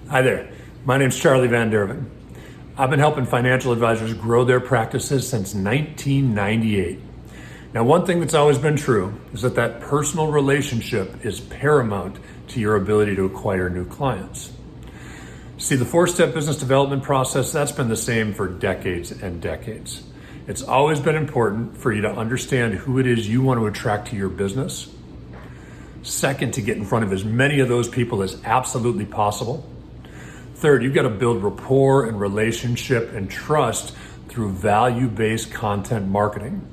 Hi there. My name's Charlie Van Derven. I've been helping financial advisors grow their practices since 1998. Now, one thing that's always been true is that personal relationship is paramount to your ability to acquire new clients. See, the four-step business development process, that's been the same for decades and decades. It's always been important for you to understand who it is you want to attract to your business. Second, to get in front of as many of those people as absolutely possible. Third, you've got to build rapport and relationship and trust through value-based content marketing.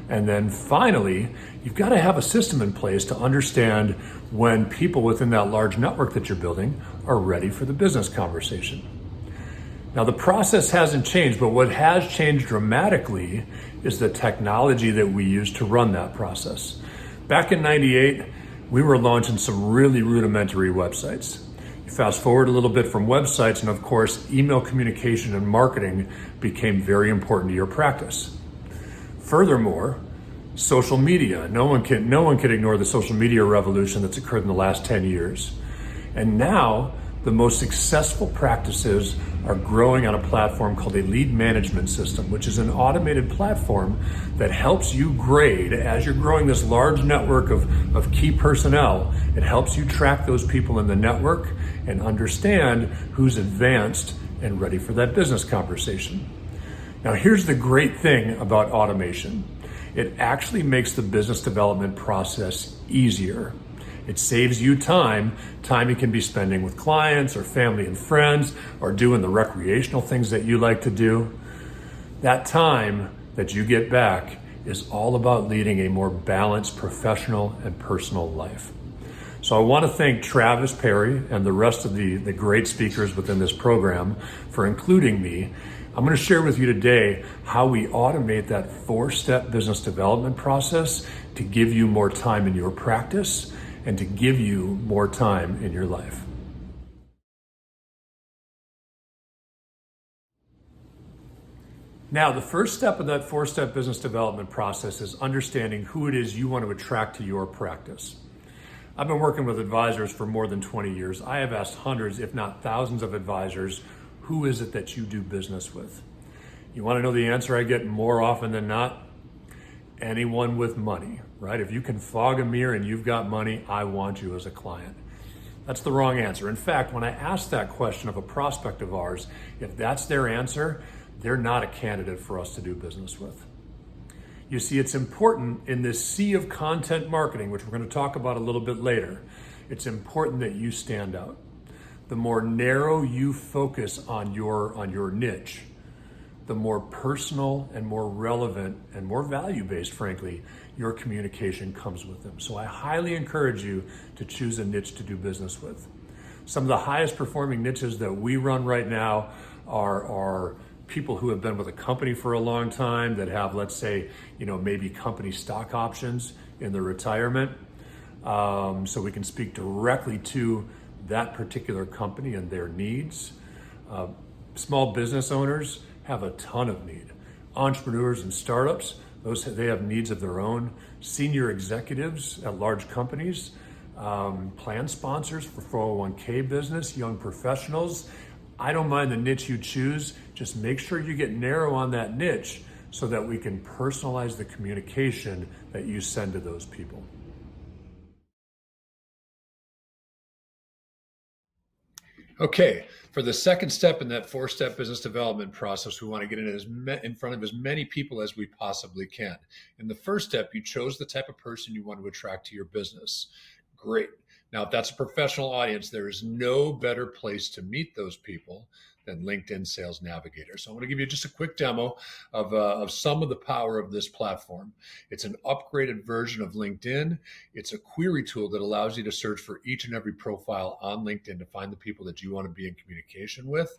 And then finally, you've got to have a system in place to understand when people within that large network that you're building are ready for the business conversation. Now, the process hasn't changed, but what has changed dramatically is the technology that we use to run that process. Back in '98, we were launching some really rudimentary websites. You fast forward a little bit from websites, and of course, email communication and marketing became very important to your practice. Furthermore, social media. No one can ignore the social media revolution that's occurred in the last 10 years. And now, the most successful practices are growing on a platform called a lead management system, which is an automated platform that helps you grade as you're growing this large network of key personnel. It helps you track those people in the network and understand who's advanced and ready for that business conversation. Now, here's the great thing about automation. It actually makes the business development process easier. It saves you time you can be spending with clients or family and friends or doing the recreational things that you like to do. That time that you get back is all about leading a more balanced professional and personal life. So I want to thank Travis Perry and the rest of the great speakers within this program for including me. I'm going to share with you today how we automate that four-step business development process to give you more time in your practice and to give you more time in your life. Now, the first step of that four-step business development process is understanding who it is you want to attract to your practice. I've been working with advisors for more than 20 years. I have asked hundreds, if not thousands of advisors, who is it that you do business with? You want to know the answer I get more often than not? Anyone with money, right? If you can fog a mirror and you've got money, I want you as a client. That's the wrong answer. In fact, when I ask that question of a prospect of ours, if that's their answer, they're not a candidate for us to do business with. You see, it's important in this sea of content marketing, which we're going to talk about a little bit later, it's important that you stand out. The more narrow you focus on your niche, the more personal and more relevant and more value-based, frankly, your communication comes with them. So I highly encourage you to choose a niche to do business with. Some of the highest performing niches that we run right now are people who have been with a company for a long time that have, let's say, maybe company stock options in their retirement. So we can speak directly to that particular company and their needs. Small business owners have a ton of need. Entrepreneurs and startups, they have needs of their own. Senior executives at large companies, plan sponsors for 401k business, young professionals. I don't mind the niche you choose, just make sure you get narrow on that niche so that we can personalize the communication that you send to those people. Okay, for the second step in that four-step business development process, we want to get in front of as many people as we possibly can. In the first step, you chose the type of person you want to attract to your business. Great. Now, if that's a professional audience, there is no better place to meet those people than LinkedIn Sales Navigator. So I'm going to give you just a quick demo of some of the power of this platform. It's an upgraded version of LinkedIn. It's a query tool that allows you to search for each and every profile on LinkedIn to find the people that you want to be in communication with.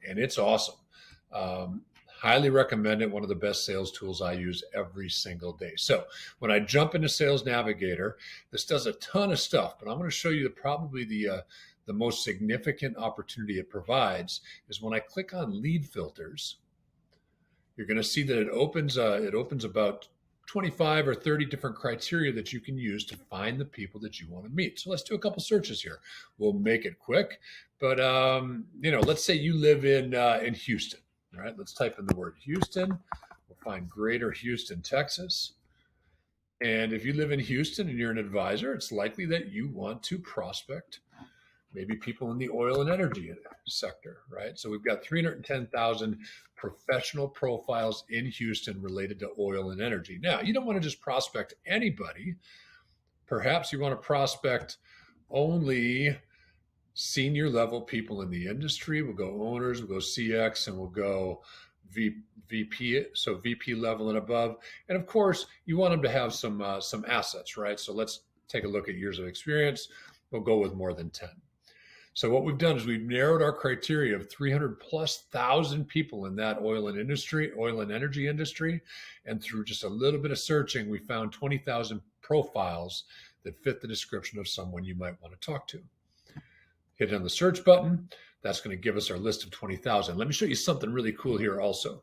And it's awesome. Highly recommend it. One of the best sales tools I use every single day. So when I jump into Sales Navigator, this does a ton of stuff, but I'm going to show you probably the most significant opportunity it provides is when I click on lead filters. You're going to see that it opens about 25 or 30 different criteria that you can use to find the people that you want to meet. So let's do a couple searches here. We'll make it quick, but let's say you live in Houston. All right, let's type in the word Houston. We'll find Greater Houston, Texas. And if you live in Houston and you're an advisor, it's likely that you want to prospect maybe people in the oil and energy sector, right? So we've got 310,000 professional profiles in Houston related to oil and energy. Now, you don't want to just prospect anybody. Perhaps you want to prospect only senior level people in the industry. We'll go owners, we'll go CX, and we'll go VP, so VP level and above. And of course, you want them to have some assets, right? So let's take a look at years of experience. We'll go with more than 10. So what we've done is we've narrowed our criteria of 300,000+ people in that oil and energy industry. And through just a little bit of searching, we found 20,000 profiles that fit the description of someone you might want to talk to. Hit on the search button. That's going to give us our list of 20,000. Let me show you something really cool here also.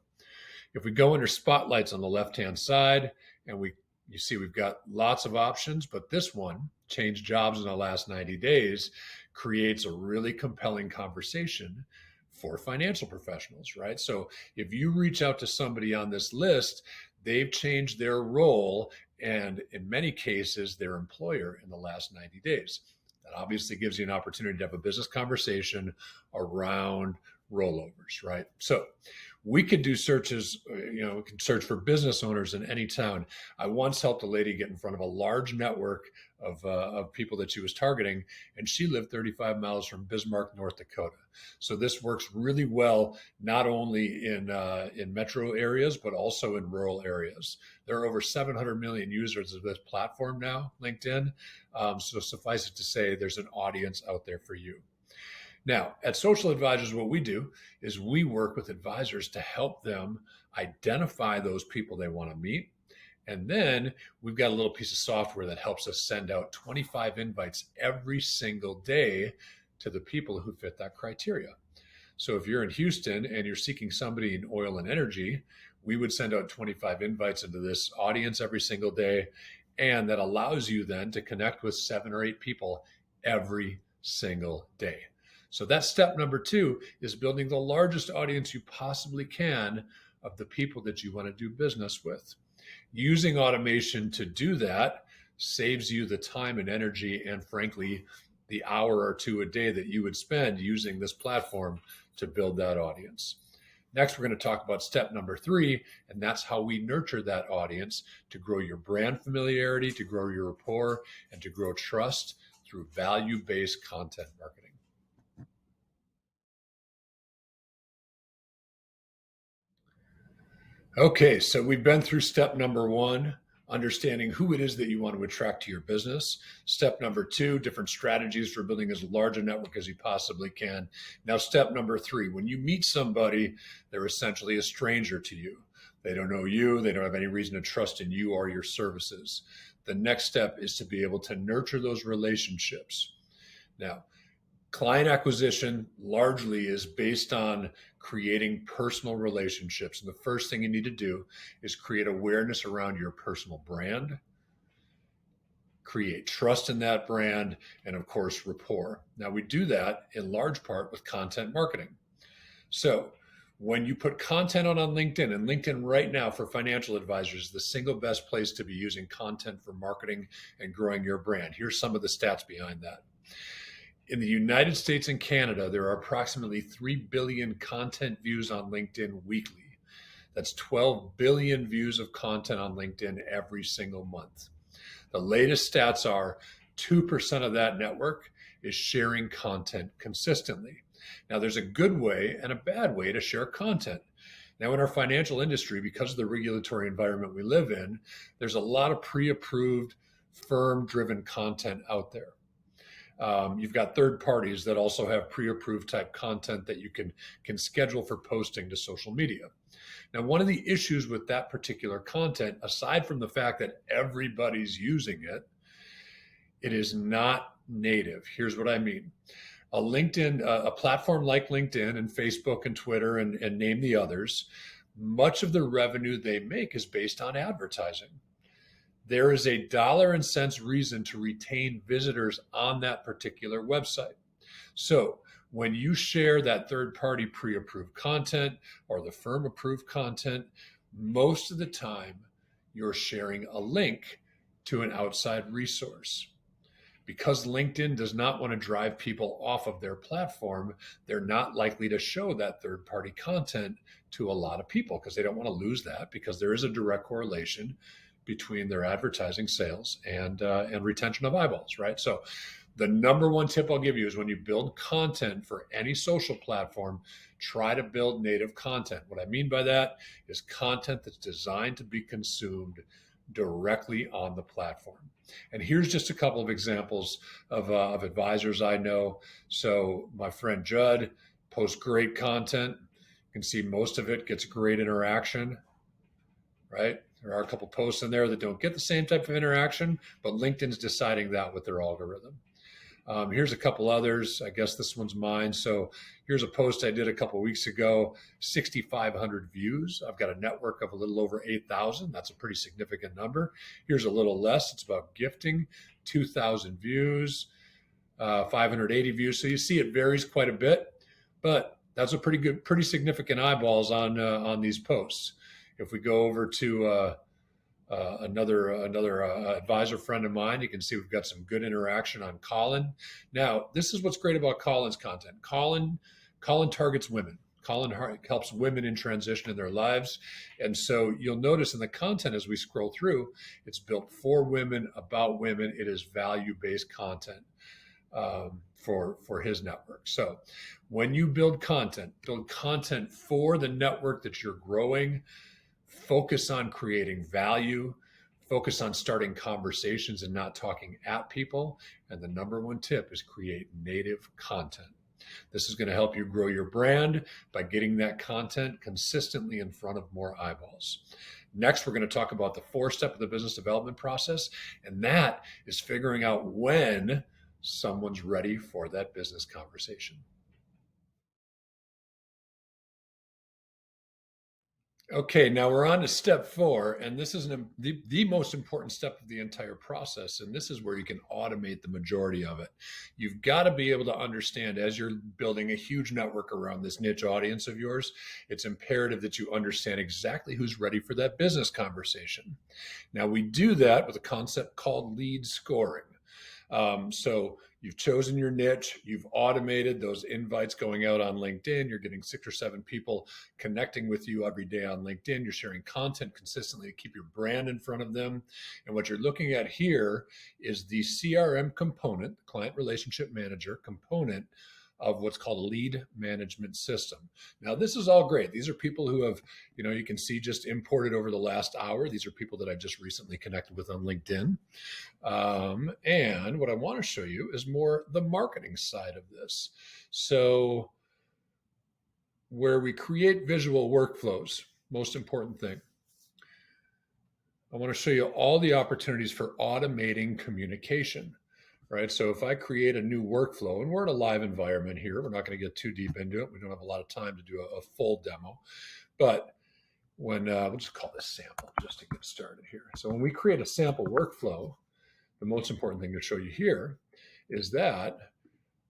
If we go under spotlights on the left-hand side, and you see we've got lots of options, but this one, change jobs in the last 90 days, creates a really compelling conversation for financial professionals, right? So if you reach out to somebody on this list, they've changed their role and in many cases, their employer in the last 90 days. That obviously gives you an opportunity to have a business conversation around rollovers, right? So we could do searches, we can search for business owners in any town. I once helped a lady get in front of a large network of people that she was targeting, and she lived 35 miles from Bismarck, North Dakota. So this works really well, not only in metro areas, but also in rural areas. There are over 700 million users of this platform now, LinkedIn. So suffice it to say, there's an audience out there for you. Now, at Social Advisors, what we do is we work with advisors to help them identify those people they want to meet. And then we've got a little piece of software that helps us send out 25 invites every single day to the people who fit that criteria. So if you're in Houston and you're seeking somebody in oil and energy, we would send out 25 invites into this audience every single day. And that allows you then to connect with 7 or 8 people every single day. So that's step number 2, is building the largest audience you possibly can of the people that you want to do business with. Using automation to do that saves you the time and energy and, frankly, the hour or 2 a day that you would spend using this platform to build that audience. Next, we're going to talk about step number 3, and that's how we nurture that audience to grow your brand familiarity, to grow your rapport, and to grow trust through value-based content marketing. Okay, so we've been through step number 1, understanding who it is that you want to attract to your business. Step number 2, different strategies for building as large a network as you possibly can. Now, step number 3, when you meet somebody, they're essentially a stranger to you. They don't know you. They don't have any reason to trust in you or your services. The next step is to be able to nurture those relationships. Now, client acquisition largely is based on creating personal relationships. And the first thing you need to do is create awareness around your personal brand, create trust in that brand, and of course, rapport. Now, we do that in large part with content marketing. So when you put content on LinkedIn, and LinkedIn right now for financial advisors is the single best place to be using content for marketing and growing your brand. Here's some of the stats behind that. In the United States and Canada, there are approximately 3 billion content views on LinkedIn weekly. That's 12 billion views of content on LinkedIn every single month. The latest stats are 2% of that network is sharing content consistently. Now, there's a good way and a bad way to share content. Now, in our financial industry, because of the regulatory environment we live in, there's a lot of pre-approved, firm-driven content out there. You've got third parties that also have pre-approved type content that you can schedule for posting to social media. Now, one of the issues with that particular content, aside from the fact that everybody's using it, it is not native. Here's what I mean. A platform like LinkedIn and Facebook and Twitter and name the others, much of the revenue they make is based on advertising. there is a dollar and cents reason to retain visitors on that particular website. So when you share that third party pre approved content or the firm approved content, most of the time you're sharing a link to an outside resource. Because LinkedIn does not want to drive people off of their platform, they're not likely to show that third party content to a lot of people because they don't want to lose that, because there is a direct correlation between their advertising sales and retention of eyeballs, right? So the number one tip I'll give you is when you build content for any social platform, try to build native content. What I mean by that is content that's designed to be consumed directly on the platform. And here's just a couple of examples of advisors I know. So my friend Judd posts great content. You can see most of it gets great interaction, right? There are a couple posts in there that don't get the same type of interaction, but LinkedIn's deciding that with their algorithm. Here's a couple others. I guess this one's mine. So here's a post I did a couple weeks ago, 6,500 views. I've got a network of a little over 8,000. That's a pretty significant number. Here's a little less. It's about gifting, 2,000 views, 580 views. So you see it varies quite a bit, but that's a pretty significant eyeballs on these posts. If we go over to another advisor friend of mine, you can see we've got some good interaction on Colin. Now, this is what's great about Colin's content. Colin targets women. Colin helps women in transition in their lives. And so you'll notice in the content as we scroll through, it's built for women, about women. It is value-based content for his network. So when you build content for the network that you're growing. Focus on creating value, focus on starting conversations and not talking at people. And the number one tip is create native content. This is going to help you grow your brand by getting that content consistently in front of more eyeballs. Next, we're going to talk about the fourth step of the business development process, and that is figuring out when someone's ready for that business conversation. Okay, now we're on to step 4, and this is the most important step of the entire process, and this is where you can automate the majority of it. You've got to be able to understand, as you're building a huge network around this niche audience of yours, it's imperative that you understand exactly who's ready for that business conversation. Now, we do that with a concept called lead scoring. So you've chosen your niche, you've automated those invites going out on LinkedIn, you're getting 6 or 7 people connecting with you every day on LinkedIn, you're sharing content consistently to keep your brand in front of them. And what you're looking at here is the CRM component, the client relationship manager component of what's called a lead management system. Now, this is all great. These are people who have, you can see just imported over the last hour. These are people that I just recently connected with on LinkedIn. And what I want to show you is more the marketing side of this. So where we create visual workflows, most important thing. I want to show you all the opportunities for automating communication. Right. So if I create a new workflow, and we're in a live environment here, we're not going to get too deep into it. We don't have a lot of time to do a full demo, but when we'll just call this sample just to get started here. So when we create a sample workflow, the most important thing to show you here is that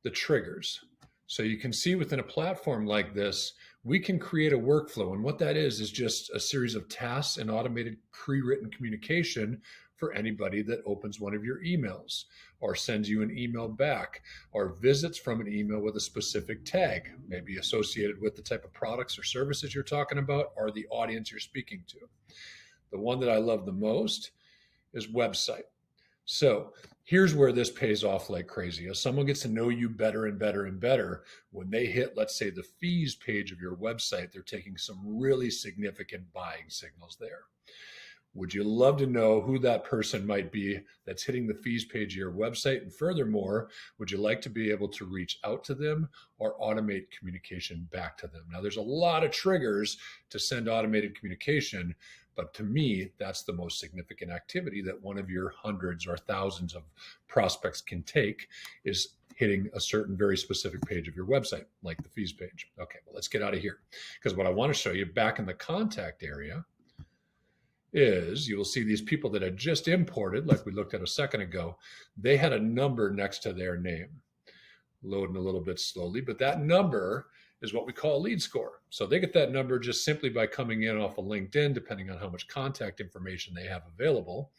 the triggers. So you can see within a platform like this, we can create a workflow. And what that is just a series of tasks and automated pre-written communication for anybody that opens one of your emails or sends you an email back or visits from an email with a specific tag, maybe associated with the type of products or services you're talking about or the audience you're speaking to. The one that I love the most is website. So here's where this pays off like crazy. As someone gets to know you better and better and better, when they hit, let's say, the fees page of your website, they're taking some really significant buying signals there. Would you love to know who that person might be that's hitting the fees page of your website? And furthermore, would you like to be able to reach out to them or automate communication back to them? Now, there's a lot of triggers to send automated communication, but to me, that's the most significant activity that one of your hundreds or thousands of prospects can take is hitting a certain very specific page of your website, like the fees page. Okay, well, let's get out of here because what I want to show you back in the contact area is you will see these people that had just imported, like we looked at a second ago, they had a number next to their name. Loading a little bit slowly, but that number is what we call a lead score. So they get that number just simply by coming in off of LinkedIn, depending on how much contact information they have available.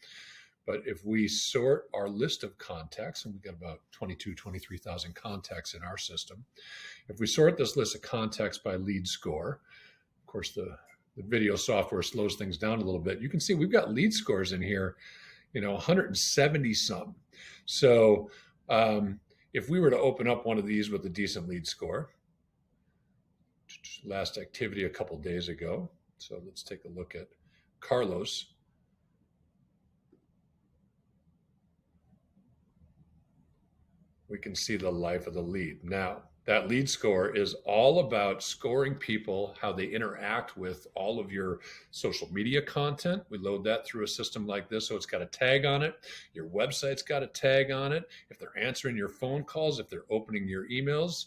But if we sort our list of contacts, and we've got about 23,000 contacts in our system, if we sort this list of contacts by lead score, of course, the video software slows things down a little bit. You can see we've got lead scores in here, 170 some. So if we were to open up one of these with a decent lead score, last activity a couple days ago. So let's take a look at Carlos. We can see the life of the lead. Now, that lead score is all about scoring people, how they interact with all of your social media content. We load that through a system like this, so it's got a tag on it. Your website's got a tag on it. If they're answering your phone calls, if they're opening your emails,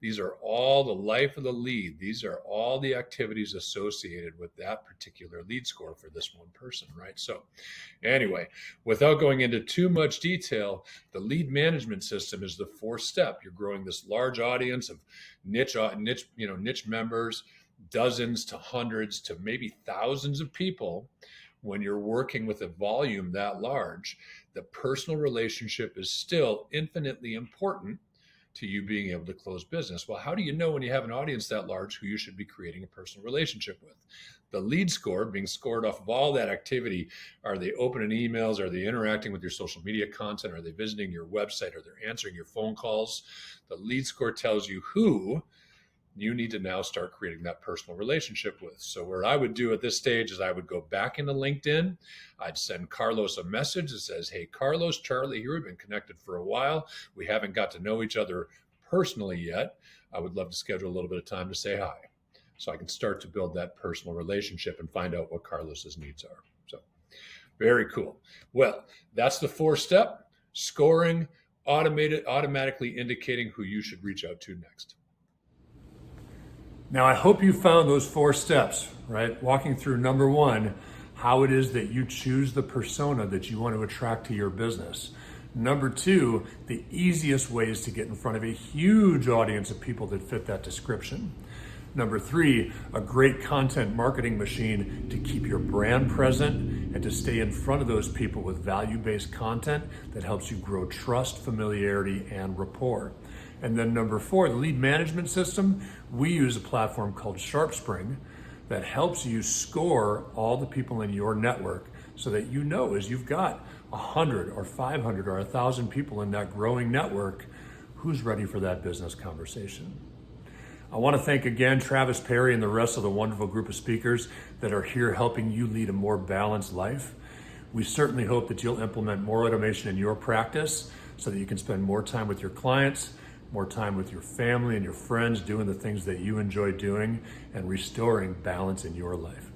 these are all the life of the lead. These are all the activities associated with that particular lead score for this one person, right? So anyway, without going into too much detail, the lead management system is the fourth step. You're growing this large audience of niche members, dozens to hundreds to maybe thousands of people. When you're working with a volume that large, the personal relationship is still infinitely important to you being able to close business. Well, how do you know when you have an audience that large who you should be creating a personal relationship with? The lead score being scored off of all that activity. Are they opening emails? Are they interacting with your social media content? Are they visiting your website? Are they answering your phone calls? The lead score tells you who you need to now start creating that personal relationship with. So what I would do at this stage is I would go back into LinkedIn. I'd send Carlos a message that says, hey, Carlos, Charlie here. We've been connected for a while. We haven't got to know each other personally yet. I would love to schedule a little bit of time to say hi, so I can start to build that personal relationship and find out what Carlos's needs are. So very cool. Well, that's the fourth step: scoring, automatically indicating who you should reach out to next. Now, I hope you found those 4 steps, right? Walking through number 1, how it is that you choose the persona that you want to attract to your business. Number 2, the easiest ways to get in front of a huge audience of people that fit that description. Number 3, a great content marketing machine to keep your brand present and to stay in front of those people with value-based content that helps you grow trust, familiarity, and rapport. And then number 4, the lead management system. We use a platform called SharpSpring that helps you score all the people in your network so that you know, as you've got 100 or 500 or 1,000 people in that growing network, who's ready for that business conversation. I want to thank again Travis Perry and the rest of the wonderful group of speakers that are here helping you lead a more balanced life. We certainly hope that you'll implement more automation in your practice so that you can spend more time with your clients, more time with your family and your friends, doing the things that you enjoy doing and restoring balance in your life.